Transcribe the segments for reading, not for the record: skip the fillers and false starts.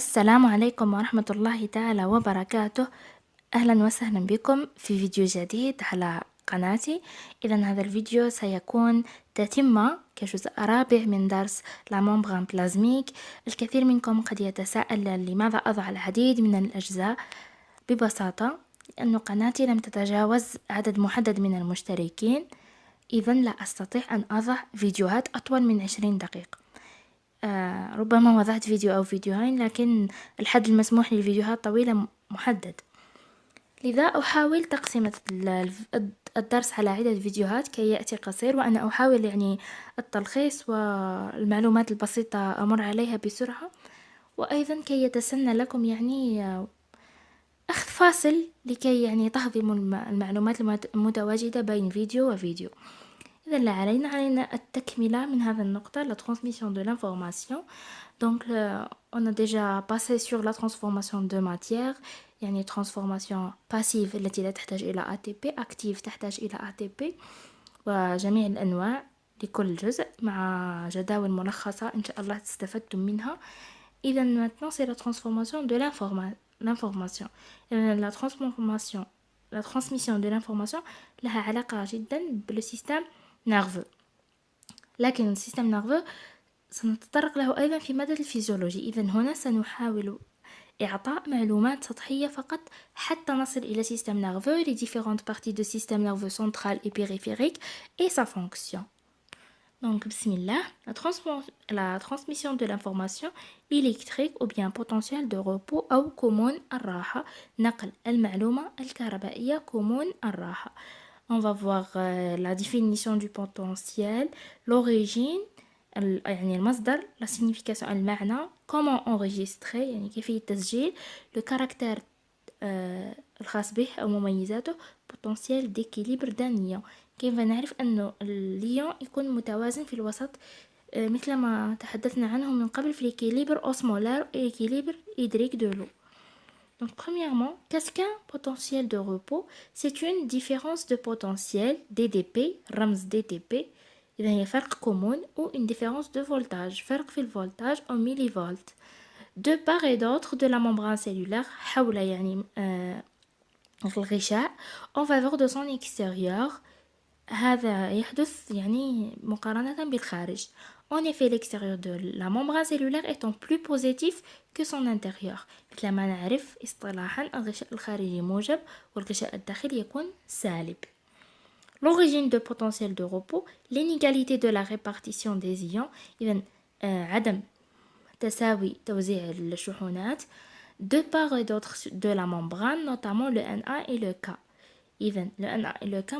السلام عليكم ورحمة الله تعالى وبركاته. أهلا وسهلا بكم في فيديو جديد على قناتي. إذا هذا الفيديو سيكون تتمة كجزء رابع من درس لا ممبران بلازميك. الكثير منكم قد يتساءل لماذا أضع العديد من الأجزاء. ببساطة لأن قناتي لم تتجاوز عدد محدد من المشتركين، إذا لا أستطيع أن أضع فيديوهات أطول من 20 دقيقة. ربما وضعت فيديو أو فيديوهين، لكن الحد المسموح للفيديوهات طويلة محدد، لذا أحاول تقسيم الدرس على عدة فيديوهات كي يأتي قصير، وأنا أحاول التلخيص والمعلومات البسيطة أمر عليها بسرعة، وأيضا كي يتسنى لكم أخذ فاصل لكي تهضموا المعلومات المتواجدة بين فيديو وفيديو. إذا لا علينا التكملة من هذه النقطة، la transmission de l'information. Donc on a déjà passé sur la transformation de matière، يعني transformation passive التي لا تحتاج إلى ATP، active تحتاج إلى ATP، وجميع الأنواع لكل جزء مع جداول ملخصة إن شاء الله استفدتم منها. إذا maintenant c'est la transformation de l'information. la transmission de l'information لها علاقة جدا بالسيستم nerveux، لكن السيستم nerveux سنتطرق له أيضا في مادة الفيزيولوجي. إذا هنا سنحاول إعطاء معلومات سطحية فقط حتى نصل إلى système nerveux، les différentes parties de système nerveux central et périphérique et sa fonction. Donc بسم الله. La transmission de l'information électrique ou bien potentiel de repos أو كمون الراحة، نقل المعلومة الكهربائية كمون الراحة. On va voir la définition du potentiel, l'origine يعني المصدر، la signification المعنى، comment enregistrer يعني كيفية تسجيل، le caractère الخاص به أو مميزاته، potentiel d'équilibre d'un ion، كيف نعرف أنه الإيون يكون متوازن في الوسط مثل ما تحدثنا عنه من قبل في l'équilibre osmolaire et l'équilibre hydrique de l'eau. Donc premièrement, qu'est-ce qu'un potentiel de repos? C'est une différence de potentiel DDP, رمز DDP. إذا هي فرق كمون، ou une différence de voltage، فرق في الفولتاج au millivolt. De part et d'autre de la membrane cellulaire، حول الغشاء، en faveur de son extérieur. هذا يحدث مقارنة بالخارج. En effet, l'extérieur de la membrane cellulaire étant plus positif que son intérieur. مثل ما نعرف اصطلاحا الغشاء الخارجي موجب والغشاء الداخلي يكون سالب. L'origine de potentiel de repos، l'inégalité de la répartition des ions، إذن عدم تساوي توزيع الشحنات. De part et d'autre de la membrane، notamment le Na et le K. إذن le Na et le K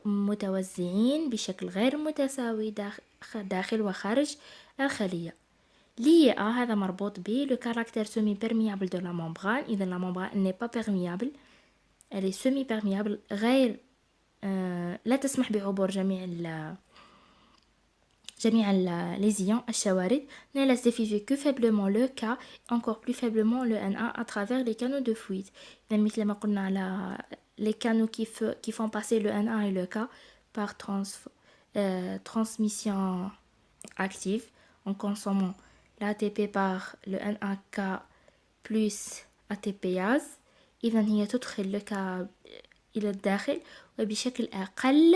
متوزعين بشكل غير متساوي داخل وخارج الخلية. Lié à هذا مربوط ب le caractère semi-perméable de la membrane. إذن la membrane n'est pas perméable، elle est semi-perméable، غير لا تسمح بعبور جميع les ions الشوارد. Ne laisse diffuser que faiblement le K، encore plus faiblement le Na à travers les canaux de fuite. إذن مثل ما قلنا على les canaux qui font passer le Na et le K par transmission active en consommant l'ATP par le NAK plus ATPase. إذن هي تدخل le K إلى الداخل وبشكل أقل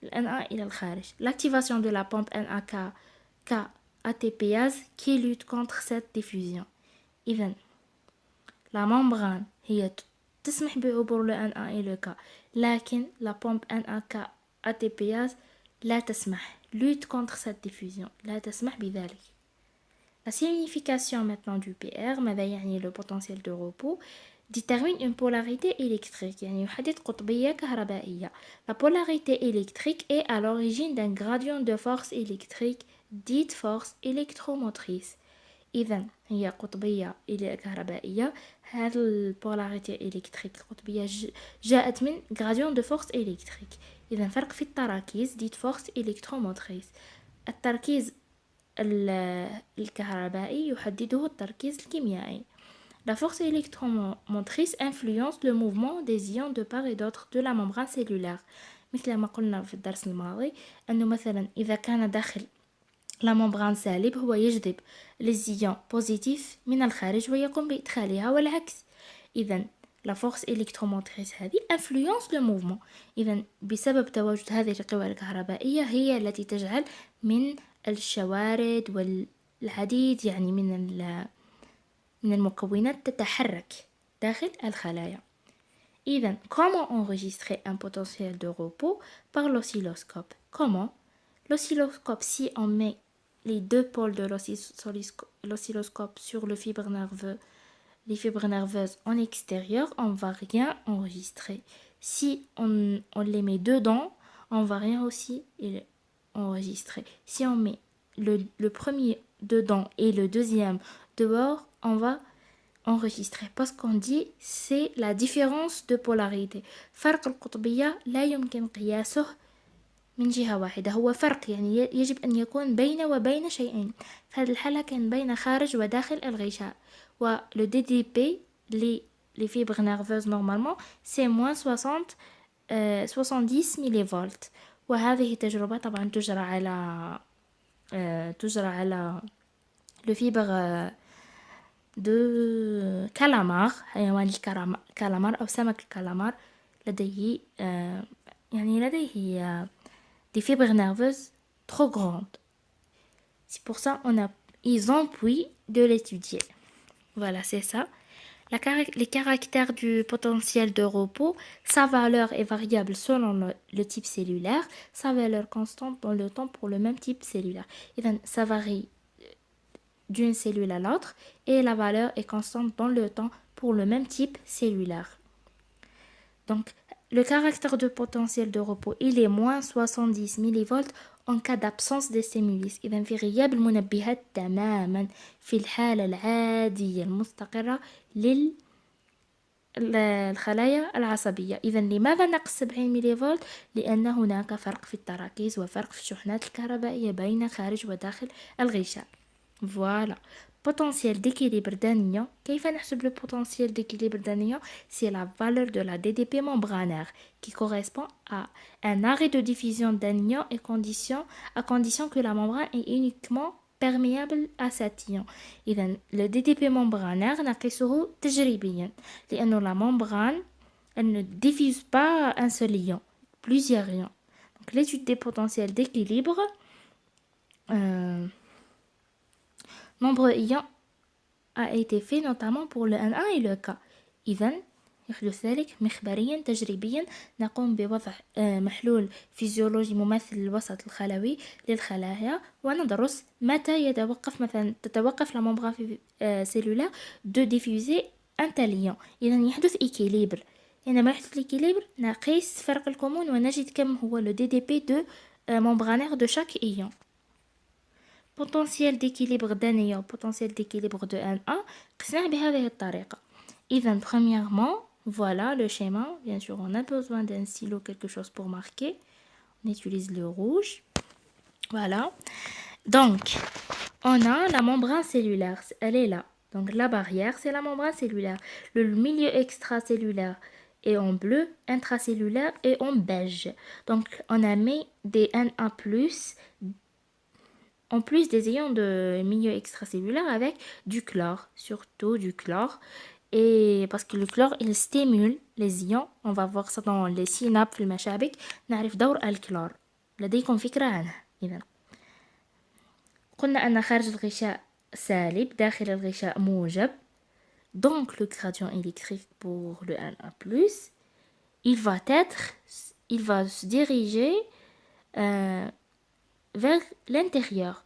le Na إلى الخارج. L'activation de la pompe NAK ATPase qui lutte contre cette diffusion. إذن la membrane هي تسمح بعبور le Na et le K، لكن la pompe NAK ATPase لا تسمح، lutte contre cette diffusion، لا تسمح بذلك. La signification maintenant du PR، ماذا يعني le potentiel de repos؟ détermine une polarité électrique، يعني يحدد قطبية كهربائية. La polarité électrique est à l'origine d'un gradient de force électrique dite force électromotrice. إذن هي قطبية كهربائية. هذه البولاريتي إلكتريك القطبية جاءت من gradient de force électrique. إذن فرق في التراكيز ديت فورس إلكتروموتريس. التركيز الكهربائي يحدده التركيز الكيميائي. La force électromotrice influence le mouvement des ions de part et d'autre de la membrane cellulaire. مثل ما قلنا في الدرس الماضي أنه مثلا إذا كان داخل لا ممبران سالب هو يجذب لي بوزيتيف من الخارج ويقوم بإدخالها والعكس. إذا لا فورس إلكتروموتريس هذه انفلونس لو موفمون. إذا بسبب تواجد هذه القوى الكهربائية هي التي تجعل من الشوارد والعديد يعني من المكونات تتحرك داخل الخلايا. إذا comment enregistrer un potentiel de repos par l'oscilloscope? Comment? L'oscilloscope, si on met les deux pôles de l'oscilloscope sur le fibre nerveux, les fibres nerveuses en extérieur, on ne va rien enregistrer. Si on les met dedans, on ne va rien aussi enregistrer. Si on met le premier dedans et le deuxième dehors, on va enregistrer parce qu'on dit c'est la différence de polarité. فرق القطبية لا يمكن قياسه من جهة واحدة، هو فرق يعني يجب أن يكون بين وبين شيئين. في هذه الحالة كان بين خارج وداخل الغشاء. و le DDP les fibres nerveuses normalement c'est moins 70 مليفولت. وهذه التجربة طبعا تجرى على le fibre de calamar، حيوان الكالامار أو سمك الكالامار لديه des fibres nerveuses trop grandes. C'est pour ça ils ont pu de l'étudier. Voilà, c'est ça. Les caractères du potentiel de repos, sa valeur est variable selon le type cellulaire, sa valeur constante dans le temps pour le même type cellulaire. Et donc, ça varie d'une cellule à l'autre et la valeur est constante dans le temps pour le même type cellulaire. Donc, le caractère de potentiel de repos, il est moins 70 millivolts en cas d'absence de stimulus. إذا في غياب المنبهات تماما في الحالة العادية المستقرة للخلايا العصبية. إذا لماذا نقص 70 مليفولت؟ لأن هناك فرق في التراكيز وفرق في الشحنات الكهربائية بين خارج وداخل الغشاء. Voilà. Potentiel d'équilibre d'un ion. كيف نحسب le potentiel d'équilibre d'un ion? C'est la valeur de la DDP membranaire qui correspond à un arrêt de diffusion d'un ion à condition que la membrane est uniquement perméable à cet ion. إذن le DDP membranaire نقيسه تجريبيا لأنه la membrane elle ne diffuse pas un seul ion, plusieurs ions. Donc l'étude des potentiels d'équilibre nombreux ions a été fait notamment pour le N1 et le K. إذن يحدث ذلك مخبريا تجريبيا نقوم بوضع محلول فيزيولوجي مماثل للوسط الخلوي للخلايا وندرس متى تتوقف la membrane cellulaire de diffuser un tel ion. إذن يحدث équilibre. عندما يحدث l'équilibre نقيس فرق الكمون ونجد كم هو le DDP de membranaire de chaque ion. Potentiel d'équilibre d'un ion, potentiel d'équilibre de N1 قسناه بهذه الطريقة. إذن premièrement, voilà le schéma. Bien sûr, on a besoin d'un stylo, quelque chose pour marquer. On utilise le rouge. Voilà. Donc, on a la membrane cellulaire. Elle est là. Donc, la barrière, c'est la membrane cellulaire. Le milieu extracellulaire est en bleu, intracellulaire est en beige. Donc, on a mis des Na+, en plus des ions de milieu extracellulaire avec du chlore, surtout du chlore. Et parce que le chlore, il stimule les ions. On va voir ça dans les synapses في المشابك. نعرف دور الكلور. لديكم فكرة عنه. إذا قلنا أن خارج الغشاء سالب، داخل الغشاء موجب. Donc le gradient électrique pour le Na+, il va se diriger vers l'intérieur.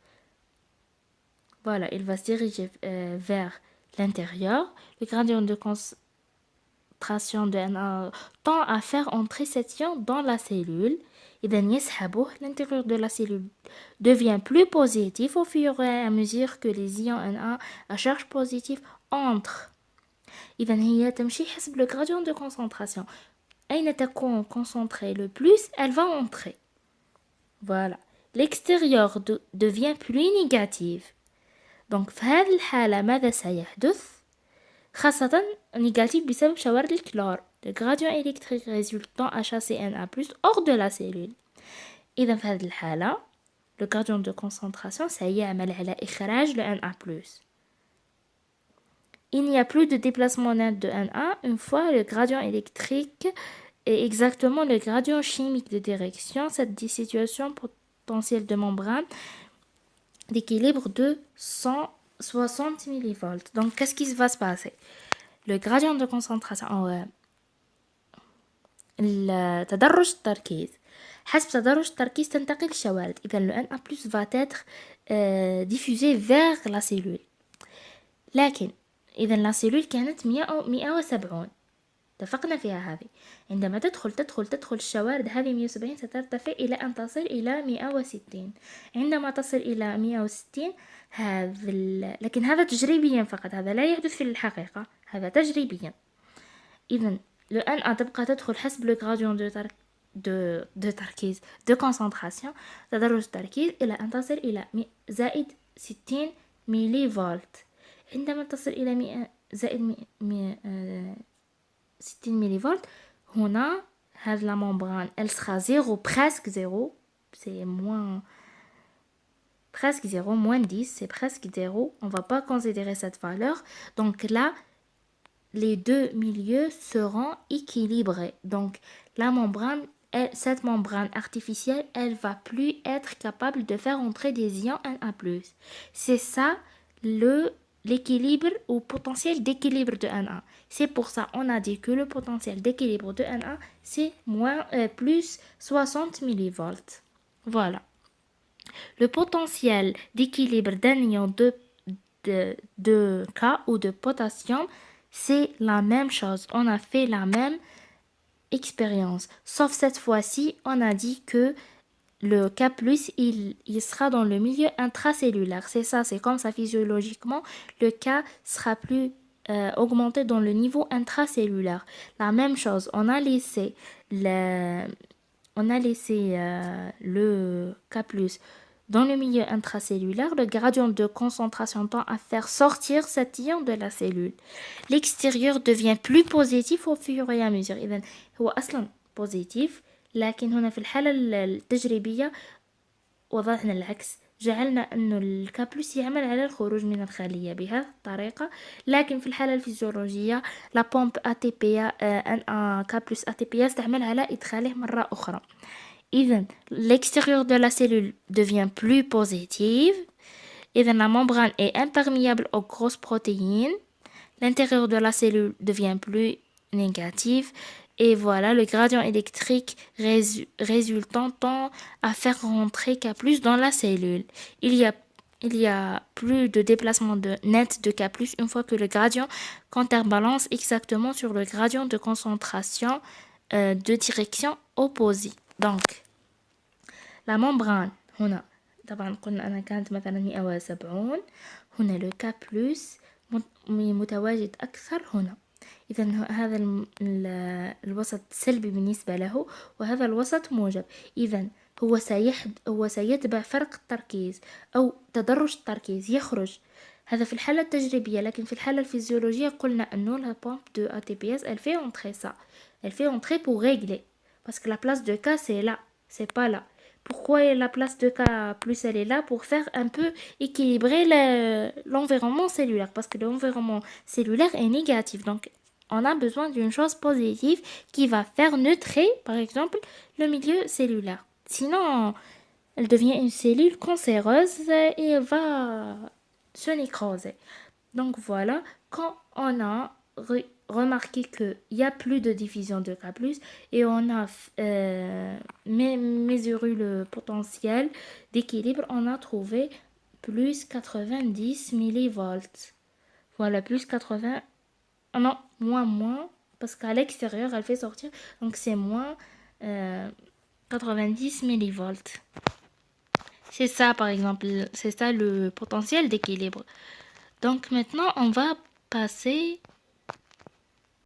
Voilà, il va se diriger vers l'intérieur. Le gradient de concentration de Na tend à faire entrer cet ion dans la cellule. إذا يسحبه. L'intérieur de la cellule devient plus positif au fur et à mesure que les ions Na à charge positive entrent. إذا هي تمشي حسب le gradient de concentration. أين تكون concentrée le plus, elle va entrer. Voilà. L'extérieur devient plus négatif. Donc في هذه الحالة ماذا سيحدث؟ خاصة négatif بسبب شوارد الكلور. Le gradient électrique résultant à chasser Na+ hors de la cellule. إذا في هذه الحالة le gradient de concentration, ça y est, عمل على إخراج le Na+. Il n'y a plus de déplacement net de Na une fois le gradient électrique est exactement le gradient chimique de direction. Cette situation potentielle de membrane d'équilibre de 160 millivolts. Donc, qu'est-ce qui va se passer? Le gradient de concentration تدرج التركيز حسب تدرج التركيز تنتقل الشوارد. إذا le Na+ va être diffusé vers la cellule. لكن إذا la cellule كانت 170 اتفقنا فيها هذه. عندما تدخل الشوارد هذه 170 سترتفع إلى أن تصل إلى 160. عندما تصل إلى 160 لكن هذا تجريبيا فقط، هذا لا يحدث في الحقيقة، هذا تجريبيا. إذن le Na تبقى تدخل حسب le gradient de تركيز de concentration تدرج التركيز إلى أن تصل إلى زائد 60 ميلي فولت. عندما تصل إلى زائد 60 ميلي فولت هنا هذا la membrane elle sera zéro, presque zéro, c'est moins presque zéro, moins 10, c'est presque zéro, on va pas considérer cette valeur. Donc là les deux milieux seront équilibrés. Donc la membrane, cette membrane artificielle, elle va plus être capable de faire entrer des ions Na+. C'est ça l'équilibre ou potentiel d'équilibre de Na. C'est pour ça on a dit que le potentiel d'équilibre de Na c'est plus 60 millivolts. Voilà. Le potentiel d'équilibre d'un ion de K ou de potassium, c'est la même chose. On a fait la même expérience. Sauf cette fois-ci, on a dit que le K+, il sera dans le milieu intracellulaire. C'est ça, c'est comme ça physiologiquement. Le K sera plus augmenté dans le niveau intracellulaire. La même chose, on a laissé le K+, dans le milieu intracellulaire, le gradient de concentration tend à faire sortir cet ion de la cellule. L'extérieur devient plus positif au fur et à mesure. إذن هو أصلا positif، لكن هنا في الحالة التجريبية وضعنا العكس، جعلنا أنه الكابلوس يعمل على الخروج من الخلية بهذه الطريقة. لكن في الحالة الفيزيولوجية لا بومب ATP كابلوس ATP تعمل على إدخاله مرة أخرى. إذن l'extérieur de la cellule devient plus positive. إذن la membrane est imperméable aux grosses protéines. L'intérieur de la cellule devient plus négatif. Et voilà, le gradient électrique résultant tend à faire rentrer K+ dans la cellule. Il y a plus de déplacement net de K+ une fois que le gradient contrebalance exactement sur le gradient de concentration de direction opposée. Donc la membrane هنا طبعا قلنا أنا كانت مثلا 170، هنا le K+ متواجد أكثر هنا. إذا هذا الوسط سلبي بالنسبة له وهذا الوسط موجب. إذا هو سيتبع فرق التركيز أو تدرج التركيز يخرج. هذا في الحالة التجريبية، لكن في الحالة الفيزيولوجية قلنا أنه la pompe de ATPase elle fait entrer ça. Elle fait entrer pour régler. Parce que la place de K c'est là, c'est pas là. Pourquoi la place de K+ elle est là? Pour faire un peu équilibrer l'environnement cellulaire. Parce que l'environnement cellulaire est négatif. Donc on a besoin d'une chose positive qui va faire neutrer, par exemple, le milieu cellulaire. Sinon, elle devient une cellule cancéreuse et elle va se nécroser. Donc voilà, quand on a remarqué qu'il n'y a plus de diffusion de K+, et on a mesuré le potentiel d'équilibre, on a trouvé plus 90 millivolts. Voilà, plus 80... non, moins, parce qu'à l'extérieur, elle fait sortir, donc c'est moins 90 millivolts. C'est ça, par exemple, c'est ça le potentiel d'équilibre. Donc maintenant, on va passer